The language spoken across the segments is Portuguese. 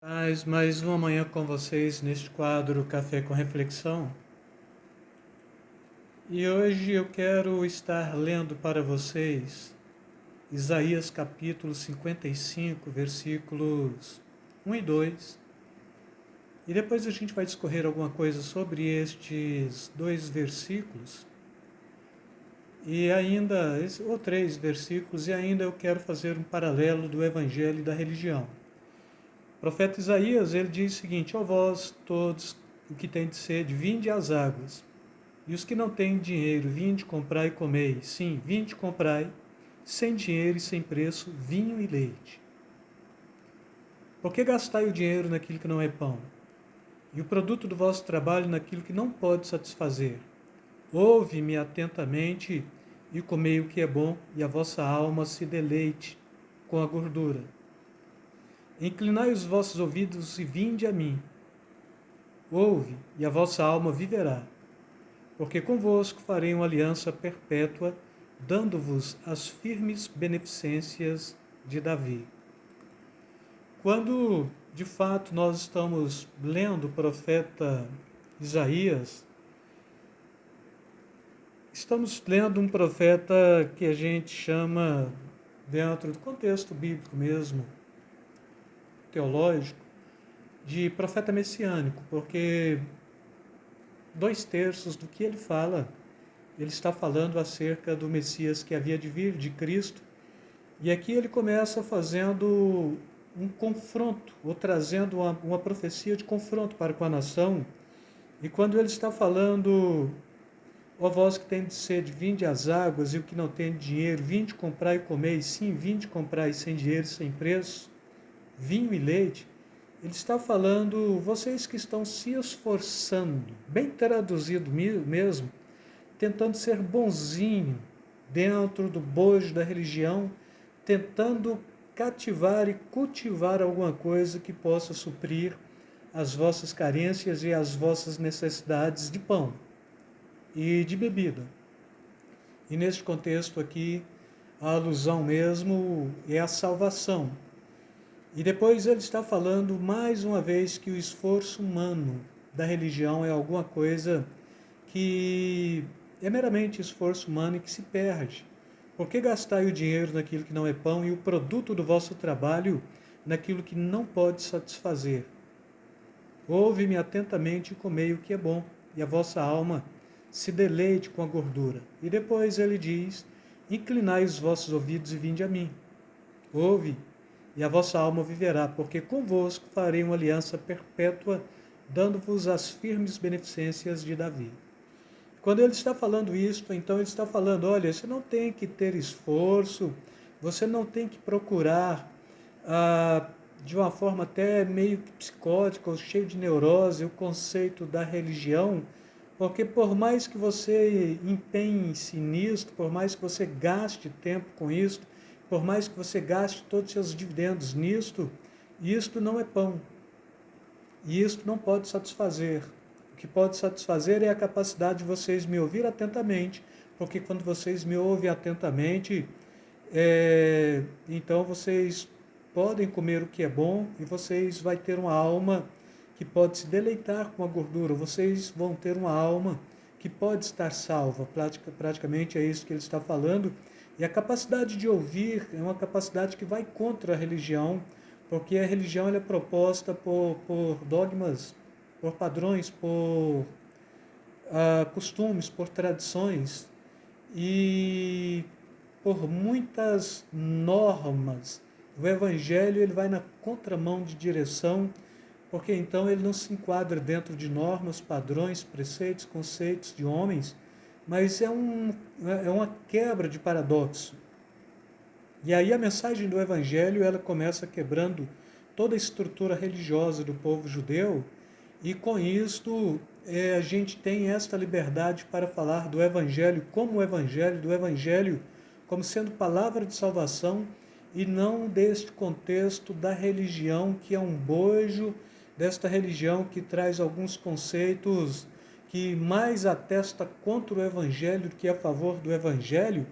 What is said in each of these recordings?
Mais uma manhã com vocês neste quadro Café com Reflexão. E hoje eu quero estar lendo para vocês Isaías capítulo 55, versículos 1 e 2. E depois a gente vai discorrer alguma coisa sobre estes dois versículos. Ou três versículos, e ainda eu quero fazer um paralelo do Evangelho e da religião. O profeta Isaías, ele diz o seguinte: ó vós todos o que tem de sede, vinde às águas. E os que não têm dinheiro, vinde comprai e comei. Sim, vinde comprai, sem dinheiro e sem preço, vinho e leite. Por que gastai o dinheiro naquilo que não é pão? E o produto do vosso trabalho naquilo que não pode satisfazer? Ouve-me atentamente e comei o que é bom, e a vossa alma se deleite com a gordura. Inclinai os vossos ouvidos e vinde a mim. Ouve, e a vossa alma viverá. Porque convosco farei uma aliança perpétua, dando-vos as firmes beneficências de Davi. Quando, de fato, nós estamos lendo o profeta Isaías, estamos lendo um profeta que a gente chama, dentro do contexto bíblico mesmo, teológico, de profeta messiânico, porque 2/3 do que ele fala, ele está falando acerca do Messias que havia de vir, de Cristo. E aqui ele começa fazendo um confronto, ou trazendo uma profecia de confronto para com a nação. E quando ele está falando: ó vós que tendes sede, vinde às águas, e o que não tem dinheiro, vinde comprar e comer. Sim, vinde comprar sem dinheiro, sem preço, vinho e leite. Ele está falando: vocês que estão se esforçando, bem traduzido mesmo, tentando ser bonzinho dentro do bojo da religião, tentando cativar e cultivar alguma coisa que possa suprir as vossas carências e as vossas necessidades de pão e de bebida. E neste contexto aqui, a alusão mesmo é a salvação. E depois ele está falando mais uma vez que o esforço humano da religião é alguma coisa que é meramente esforço humano e que se perde. Por que gastai o dinheiro naquilo que não é pão e o produto do vosso trabalho naquilo que não pode satisfazer? Ouve-me atentamente e comei o que é bom, e a vossa alma se deleite com a gordura. E depois ele diz: inclinai os vossos ouvidos e vinde a mim. Ouve, e a vossa alma viverá, porque convosco farei uma aliança perpétua, dando-vos as firmes beneficências de Davi. Quando ele está falando isto, então ele está falando: olha, você não tem que ter esforço, você não tem que procurar de uma forma até meio que psicótica ou cheio de neurose o conceito da religião, porque por mais que você empenhe-se nisto, por mais que você gaste tempo com isto, por mais que você gaste todos os seus dividendos nisto, isto não é pão. E isto não pode satisfazer. O que pode satisfazer é a capacidade de vocês me ouvir atentamente, porque quando vocês me ouvem atentamente, então vocês podem comer o que é bom e vocês vão ter uma alma que pode se deleitar com a gordura. Vocês vão ter uma alma que pode estar salva. Praticamente é isso que ele está falando. E a capacidade de ouvir é uma capacidade que vai contra a religião, porque a religião ela é proposta por dogmas, por padrões, por costumes, por tradições e por muitas normas. O Evangelho ele vai na contramão de direção, porque então ele não se enquadra dentro de normas, padrões, preceitos, conceitos de homens, mas é uma quebra de paradoxo. E aí a mensagem do Evangelho ela começa quebrando toda a estrutura religiosa do povo judeu, e com isto a gente tem esta liberdade para falar do Evangelho como o Evangelho, do Evangelho como sendo palavra de salvação, e não deste contexto da religião que é um bojo, desta religião que traz alguns conceitos que mais atesta contra o Evangelho do que a favor do Evangelho.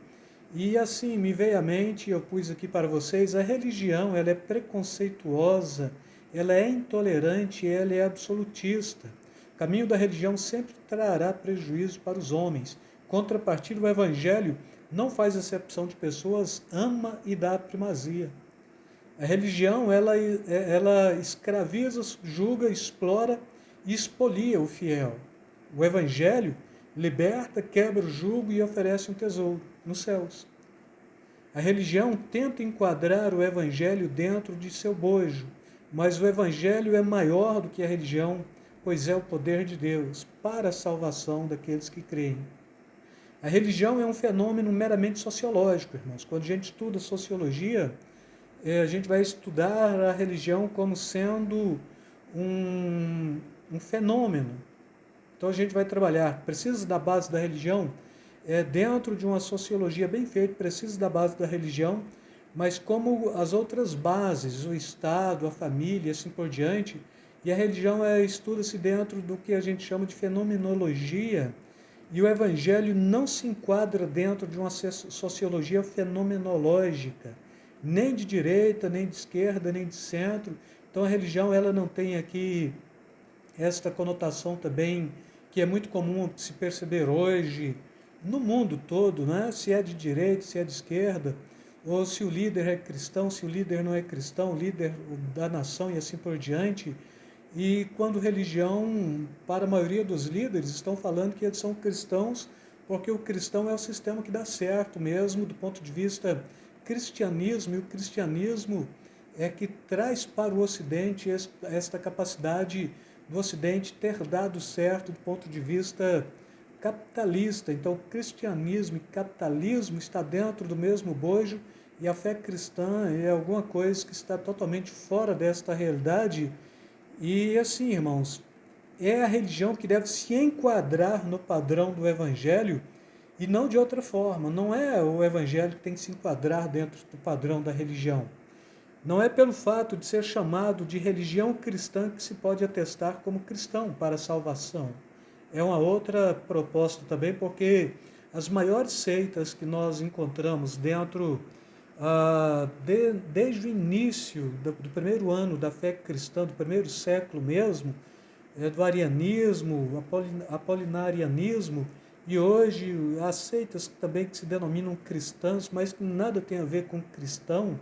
E assim, me veio à mente, eu pus aqui para vocês, a religião ela é preconceituosa ela é intolerante, ela é absolutista. O caminho da religião sempre trará prejuízo para os homens. Contrapartida, o Evangelho não faz acepção de pessoas, ama e dá primazia. A religião, ela escraviza, julga, explora e expolia o fiel. O Evangelho liberta, quebra o jugo e oferece um tesouro nos céus. A religião tenta enquadrar o Evangelho dentro de seu bojo, mas o Evangelho é maior do que a religião, pois é o poder de Deus para a salvação daqueles que creem. A religião é um fenômeno meramente sociológico, irmãos. Quando a gente estuda sociologia, a gente vai estudar a religião como sendo um fenômeno. Então a gente vai trabalhar, precisa da base da religião, dentro de uma sociologia bem feita, precisa da base da religião, mas como as outras bases, o Estado, a família, assim por diante, e a religião estuda-se dentro do que a gente chama de fenomenologia, e o Evangelho não se enquadra dentro de uma sociologia fenomenológica, nem de direita, nem de esquerda, nem de centro. Então a religião ela não tem aqui esta conotação também que é muito comum se perceber hoje no mundo todo, né? Se é de direita, se é de esquerda, ou se o líder é cristão, se o líder não é cristão, o líder da nação e assim por diante. E quando religião, para a maioria dos líderes, estão falando que eles são cristãos, porque o cristão é o sistema que dá certo mesmo, do ponto de vista cristianismo, e o cristianismo é que traz para o Ocidente esta capacidade do Ocidente ter dado certo do ponto de vista capitalista. Então, o cristianismo e capitalismo está dentro do mesmo bojo, e a fé cristã é alguma coisa que está totalmente fora desta realidade. E assim, irmãos, é a religião que deve se enquadrar no padrão do Evangelho e não de outra forma. Não é o Evangelho que tem que se enquadrar dentro do padrão da religião. Não é pelo fato de ser chamado de religião cristã que se pode atestar como cristão para a salvação. É uma outra proposta também, porque as maiores seitas que nós encontramos dentro, desde o início do primeiro ano da fé cristã, do primeiro século mesmo, do arianismo, apolinarianismo, e hoje as seitas também que se denominam cristãs, mas que nada tem a ver com cristão,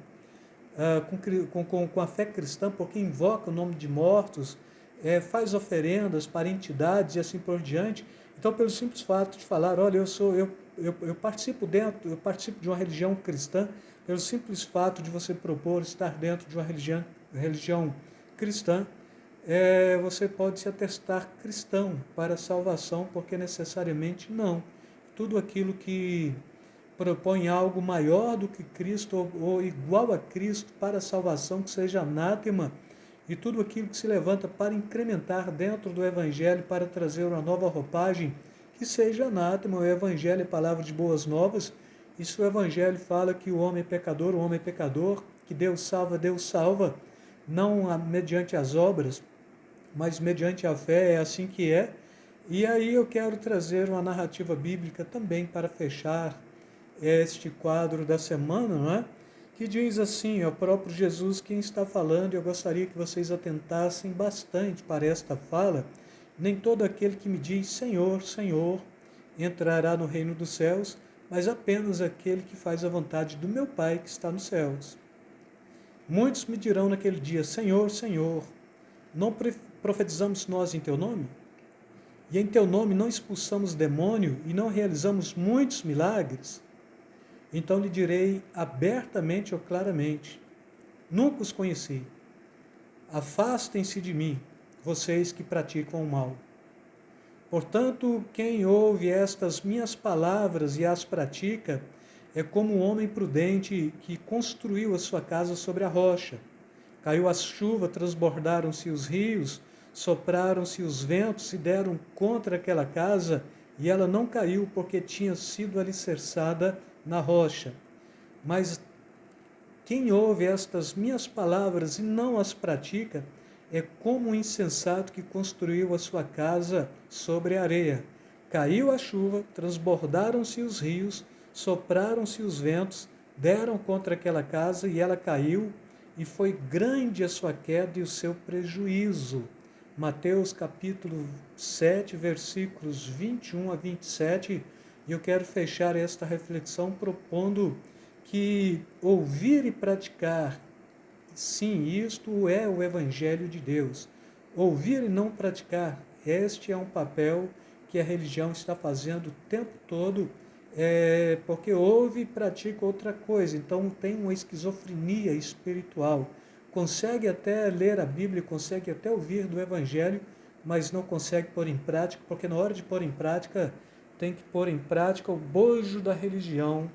com a fé cristã, porque invoca o nome de mortos, faz oferendas para entidades e assim por diante. Então, pelo simples fato de falar, olha, eu participo de uma religião cristã, pelo simples fato de você propor estar dentro de uma religião cristã, você pode se atestar cristão para a salvação, porque necessariamente não. Tudo aquilo que propõe algo maior do que Cristo ou igual a Cristo para a salvação, que seja anátema, e tudo aquilo que se levanta para incrementar dentro do Evangelho, para trazer uma nova roupagem, que seja anátema. O Evangelho é palavra de boas novas, e se o Evangelho fala que o homem é pecador, que Deus salva, não mediante as obras, mas mediante a fé, é assim que é. E aí eu quero trazer uma narrativa bíblica também para fechar este quadro da semana, não é? Que diz assim, é o próprio Jesus quem está falando, e eu gostaria que vocês atentassem bastante para esta fala. Nem todo aquele que me diz Senhor, Senhor, entrará no reino dos céus, mas apenas aquele que faz a vontade do meu Pai que está nos céus. Muitos me dirão naquele dia, Senhor, Senhor, não profetizamos nós em teu nome? E em teu nome não expulsamos demônio e não realizamos muitos milagres? Então lhe direi abertamente ou claramente, nunca os conheci. Afastem-se de mim, vocês que praticam o mal. Portanto, quem ouve estas minhas palavras e as pratica, é como um homem prudente que construiu a sua casa sobre a rocha. Caiu a chuva, transbordaram-se os rios, sopraram-se os ventos e deram contra aquela casa, e ela não caiu porque tinha sido alicerçada na rocha. Mas quem ouve estas minhas palavras e não as pratica, é como um insensato que construiu a sua casa sobre a areia. Caiu a chuva, transbordaram-se os rios, sopraram-se os ventos, deram contra aquela casa e ela caiu, e foi grande a sua queda e o seu prejuízo. Mateus capítulo 7, versículos 21 a 27, e eu quero fechar esta reflexão propondo que ouvir e praticar, sim, isto é o Evangelho de Deus. Ouvir e não praticar, este é um papel que a religião está fazendo o tempo todo, porque ouve e pratica outra coisa. Então tem uma esquizofrenia espiritual. Consegue até ler a Bíblia, consegue até ouvir do Evangelho, mas não consegue pôr em prática, porque na hora de pôr em prática, tem que pôr em prática o bojo da religião,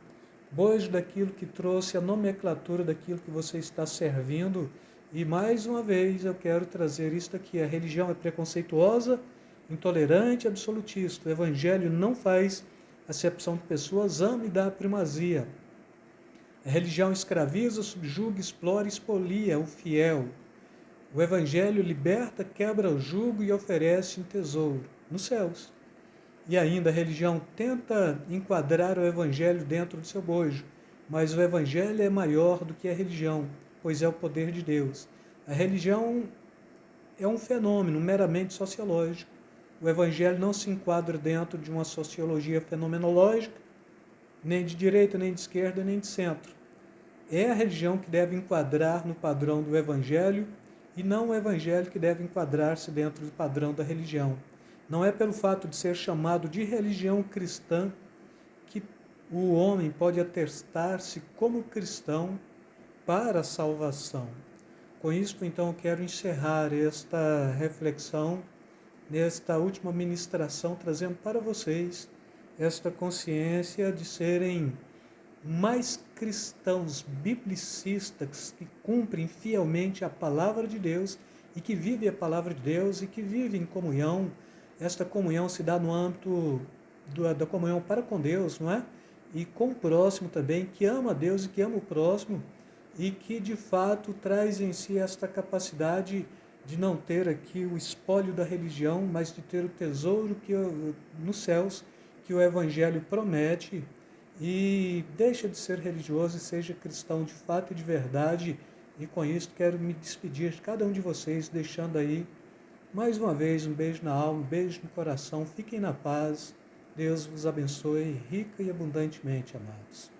bojo daquilo que trouxe a nomenclatura daquilo que você está servindo. E mais uma vez eu quero trazer isto aqui: a religião é preconceituosa, intolerante, absolutista. O Evangelho não faz acepção de pessoas, ama e dá primazia. A religião escraviza, subjuga, explora e expolia o fiel. O Evangelho liberta, quebra o jugo e oferece um tesouro nos céus. E ainda a religião tenta enquadrar o Evangelho dentro do seu bojo, mas o Evangelho é maior do que a religião, pois é o poder de Deus. A religião é um fenômeno meramente sociológico. O Evangelho não se enquadra dentro de uma sociologia fenomenológica, nem de direita, nem de esquerda, nem de centro. É a religião que deve enquadrar no padrão do Evangelho e não o Evangelho que deve enquadrar-se dentro do padrão da religião. Não é pelo fato de ser chamado de religião cristã que o homem pode atestar-se como cristão para a salvação. Com isto, então, eu quero encerrar esta reflexão, nesta última ministração, trazendo para vocês esta consciência de serem mais cristãos biblicistas que cumprem fielmente a palavra de Deus e que vivem a palavra de Deus e que vivem em comunhão. Esta comunhão se dá no âmbito da comunhão para com Deus, não é? E com o próximo também, que ama a Deus e que ama o próximo, e que de fato traz em si esta capacidade de não ter aqui o espólio da religião, mas de ter o tesouro nos céus que o Evangelho promete. E deixa de ser religioso e seja cristão de fato e de verdade. E com isso quero me despedir de cada um de vocês, deixando aí mais uma vez um beijo na alma, um beijo no coração. Fiquem na paz. Deus vos abençoe rica e abundantemente, amados.